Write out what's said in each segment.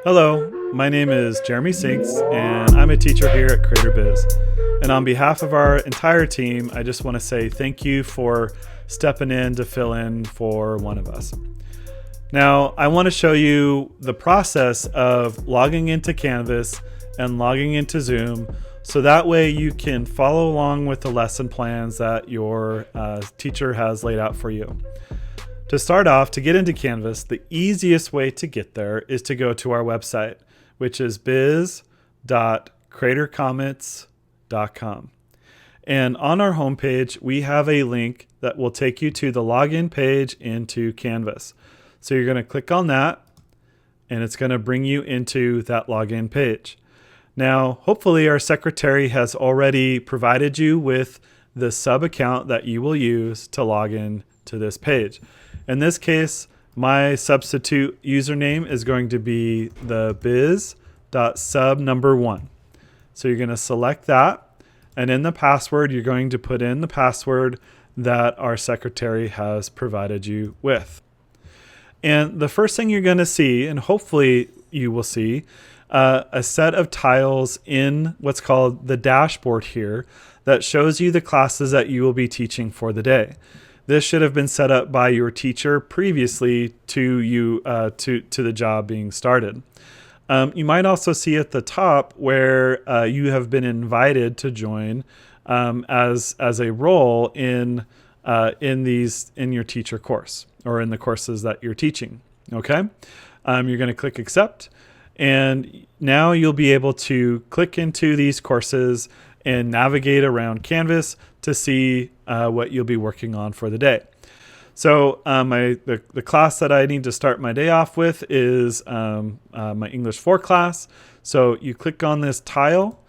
Hello, my name is Jeremy Sinks, and I'm a teacher here at Crater BIS. And on behalf of our entire team, I just want to say thank you for stepping in to fill in for one of us. Now, I want to show you the process of logging into Canvas and logging into Zoom, so that way you can follow along with the lesson plans that your teacher has laid out for you. To start off, to get into Canvas, the easiest way to get there is to go to our website, which is biz.cratercommits.com. And on our homepage, we have a link that will take you to the login page into Canvas. So you're going to click on that, and it's going to bring you into that login page. Now, hopefully our secretary has already provided you with the sub account that you will use to log in to this page. In this case, my substitute username is going to be the biz.sub1. So you're going to select that, and in the password, you're going to put in the password that our secretary has provided you with. And the first thing you're going to see, and hopefully you will see, a set of tiles in what's called the dashboard here that shows you the classes that you will be teaching for the day. This should have been set up by your teacher previously to you to the job being started. You might also see at the top where you have been invited to join as a role in your teacher course or in the courses that you're teaching. Okay, you're going to click accept, and now you'll be able to click into these courses and navigate around Canvas to see what you'll be working on for the day. So the class that I need to start my day off with is my English 4 class. So you click on this tile,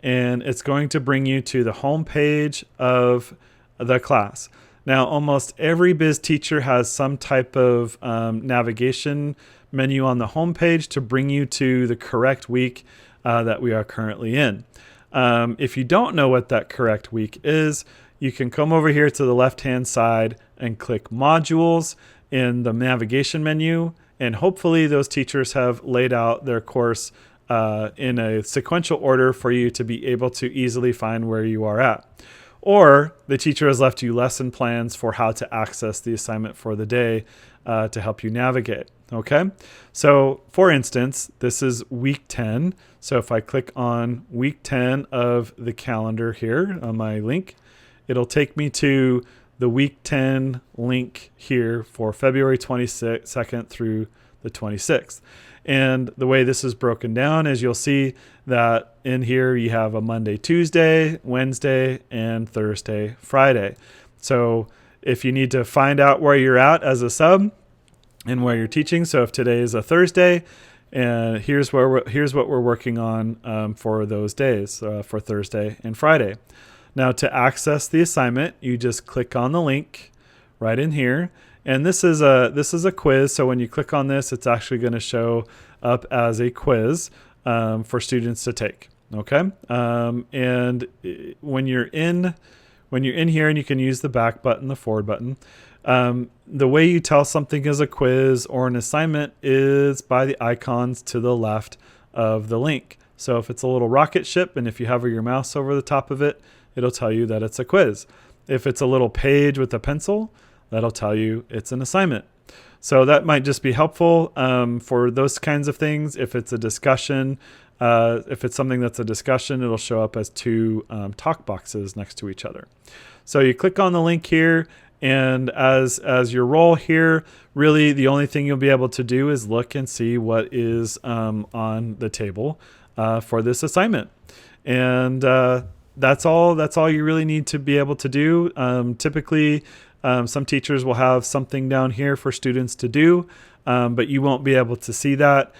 and it's going to bring you to the home page of the class. Now, almost every biz teacher has some type of navigation menu on the home page to bring you to the correct week that we are currently in. If you don't know what that correct week is, you can come over here to the left-hand side and click modules in the navigation menu, and hopefully those teachers have laid out their course in a sequential order for you to be able to easily find where you are at. Or the teacher has left you lesson plans for how to access the assignment for the day to help you navigate. Okay, so for instance, this is week 10. So if I click on week 10 of the calendar here on my link, it'll take me to the week 10 link here for February 22nd through the 26th. And the way this is broken down is you'll see that in here you have a Monday, Tuesday, Wednesday, and Thursday, Friday. So if you need to find out where you're at as a sub and where you're teaching, so if today is a Thursday, and here's what we're working on for those days, for Thursday and Friday. Now, to access the assignment, you just click on the link right in here, and this is a quiz. So when you click on this, it's actually going to show up as a quiz for students to take. Okay, and when you're in here, and you can use the back button, the forward button. The way you tell something is a quiz or an assignment is by the icons to the left of the link. So if it's a little rocket ship, and if you hover your mouse over the top of it, it'll tell you that it's a quiz. If it's a little page with a pencil, that'll tell you it's an assignment. So that might just be helpful for those kinds of things. If it's a discussion, if it's something that's a discussion, it'll show up as two talk boxes next to each other. So you click on the link here, and as your role here, really the only thing you'll be able to do is look and see what is on the table for this assignment. And that's all you really need to be able to do. Typically, some teachers will have something down here for students to do, but you won't be able to see that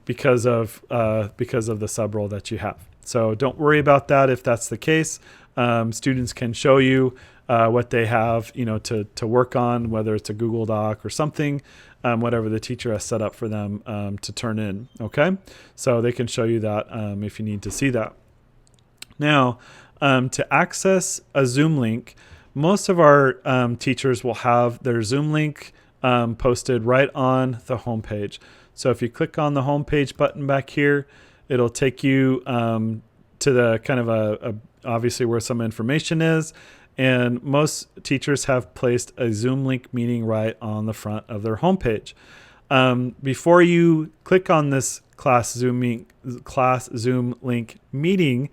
because of the sub role that you have. So don't worry about that if that's the case. Students can show you what they have, to work on, whether it's a Google Doc or something, whatever the teacher has set up for them to turn in. Okay, so they can show you that if you need to see that. Now, to access a Zoom link, most of our teachers will have their Zoom link posted right on the homepage. So if you click on the home page button back here, it'll take you to the kind of a obviously where some information is. And most teachers have placed a Zoom link meeting right on the front of their homepage. Before you click on this class Zoom link meeting,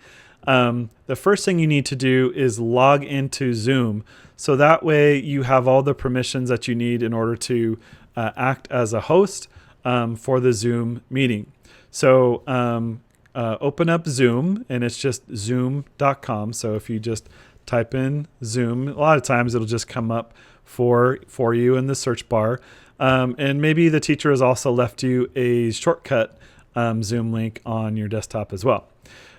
the first thing you need to do is log into Zoom. So that way you have all the permissions that you need in order to act as a host for the Zoom meeting. So open up Zoom, and it's just zoom.com. So if you just type in Zoom, a lot of times it'll just come up for you in the search bar. And maybe the teacher has also left you a shortcut Zoom link on your desktop as well.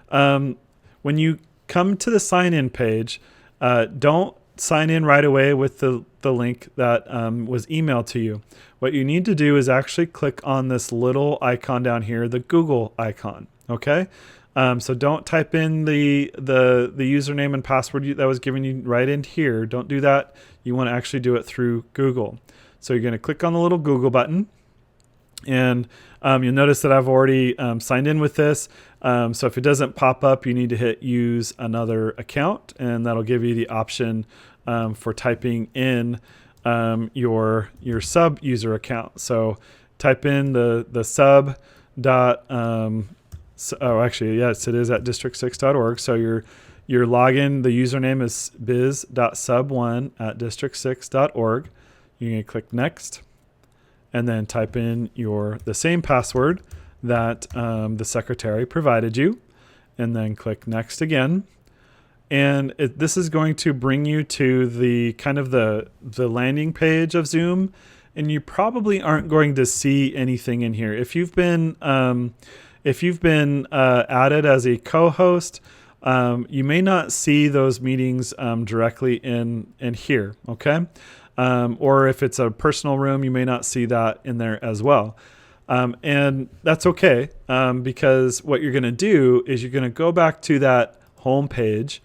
When you come to the sign in page, don't sign in right away with the link that was emailed to you. What you need to do is actually click on this little icon down here, the Google icon. Okay, so don't type in the username and password that was given you right in here. Don't do that. You want to actually do it through Google. So you're going to click on the little Google button, and you'll notice that I've already signed in with this. So if it doesn't pop up, you need to hit use another account, and that'll give you the option for typing in your sub user account. So type in the sub dot actually, yes, it is at district6.org. So your login, the username is biz.sub1@district6.org. You're going to click next, and then type in the same password that the secretary provided you, and then click next again. And this is going to bring you to the kind of the landing page of Zoom, and you probably aren't going to see anything in here. If you've been added as a co-host, you may not see those meetings directly in here. Okay. Or if it's a personal room, you may not see that in there as well. And that's okay, because what you're going to do is you're going to go back to that home page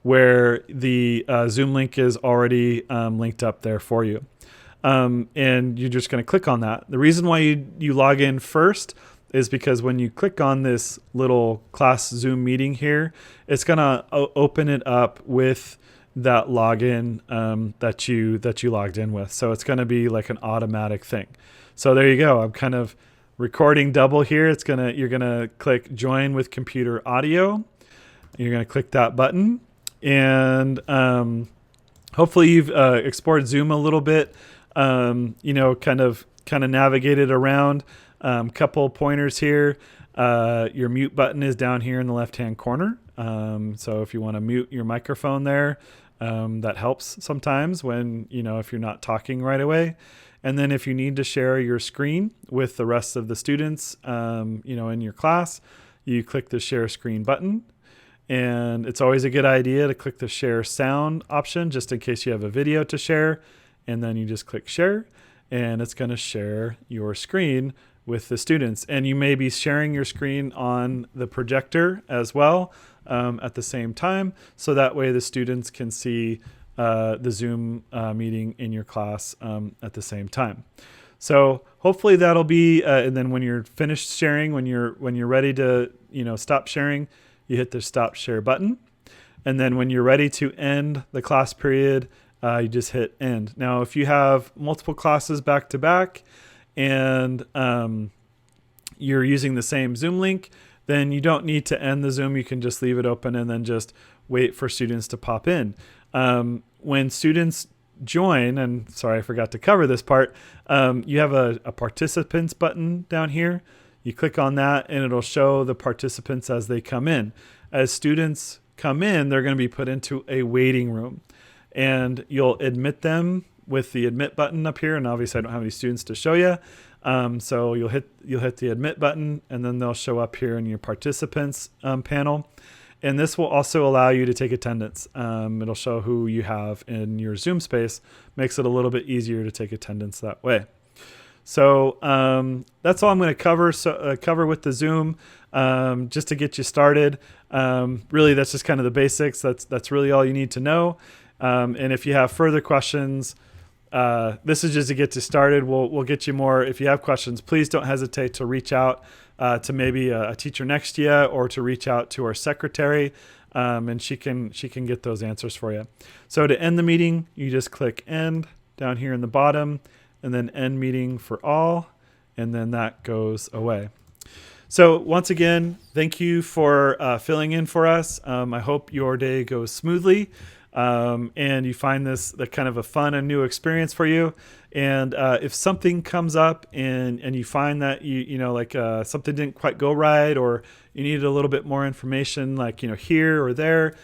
where the Zoom link is already linked up there for you. And you're just going to click on that. The reason why you log in first is because when you click on this little class Zoom meeting here, it's going to open it up with that login that you logged in with. So it's going to be like an automatic thing. So there you go. I'm kind of recording double here. You're going to click join with computer audio. You're going to click that button, and hopefully you've explored Zoom a little bit. Kind of navigated around. Couple pointers here. Your mute button is down here in the left-hand corner. So if you want to mute your microphone there, that helps sometimes when, if you're not talking right away. And then if you need to share your screen with the rest of the students, in your class, you click the share screen button. And it's always a good idea to click the share sound option just in case you have a video to share. And then you just click share, and it's going to share your screen with the students. And you may be sharing your screen on the projector as well at the same time. So that way the students can see the Zoom meeting in your class at the same time. So hopefully that'll be, and then when you're finished sharing, when you're ready to, stop sharing, you hit the stop share button. And then when you're ready to end the class period, you just hit end. Now, if you have multiple classes back to back and you're using the same Zoom link, then you don't need to end the Zoom. You can just leave it open and then just wait for students to pop in. When students join, and sorry, I forgot to cover this part, you have a participants button down here. You click on that and it'll show the participants as they come in. As students come in, they're going to be put into a waiting room, and you'll admit them with the admit button up here. And obviously I don't have any students to show you. So you'll hit the admit button, and then they'll show up here in your participants panel. And this will also allow you to take attendance. It'll show who you have in your Zoom space, makes it a little bit easier to take attendance that way. So that's all I'm going to cover. Cover with the Zoom, just to get you started. Really, that's just kind of the basics. That's really all you need to know. And if you have further questions this is just to get you started. We'll get you more. If you have questions, please don't hesitate to reach out to maybe a teacher next to you, or to reach out to our secretary, and she can get those answers for you. So to end the meeting, you just click end down here in the bottom, and then end meeting for all, and then that goes away. So once again, thank you for filling in for us. I hope your day goes smoothly, and you find this kind of a fun and new experience for you. And if something comes up and you find that something didn't quite go right, or you needed a little bit more information, like here or there,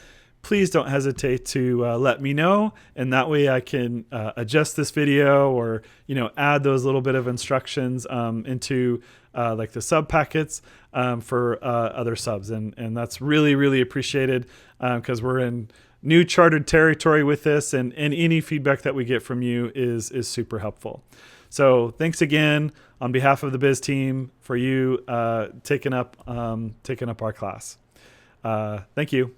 please don't hesitate to let me know, and that way I can adjust this video, or add those little bit of instructions into like the sub packets for other subs, and that's really, really appreciated, because we're in new chartered territory with this, and any feedback that we get from you is super helpful. So thanks again on behalf of the Biz team for you taking up our class. Thank you.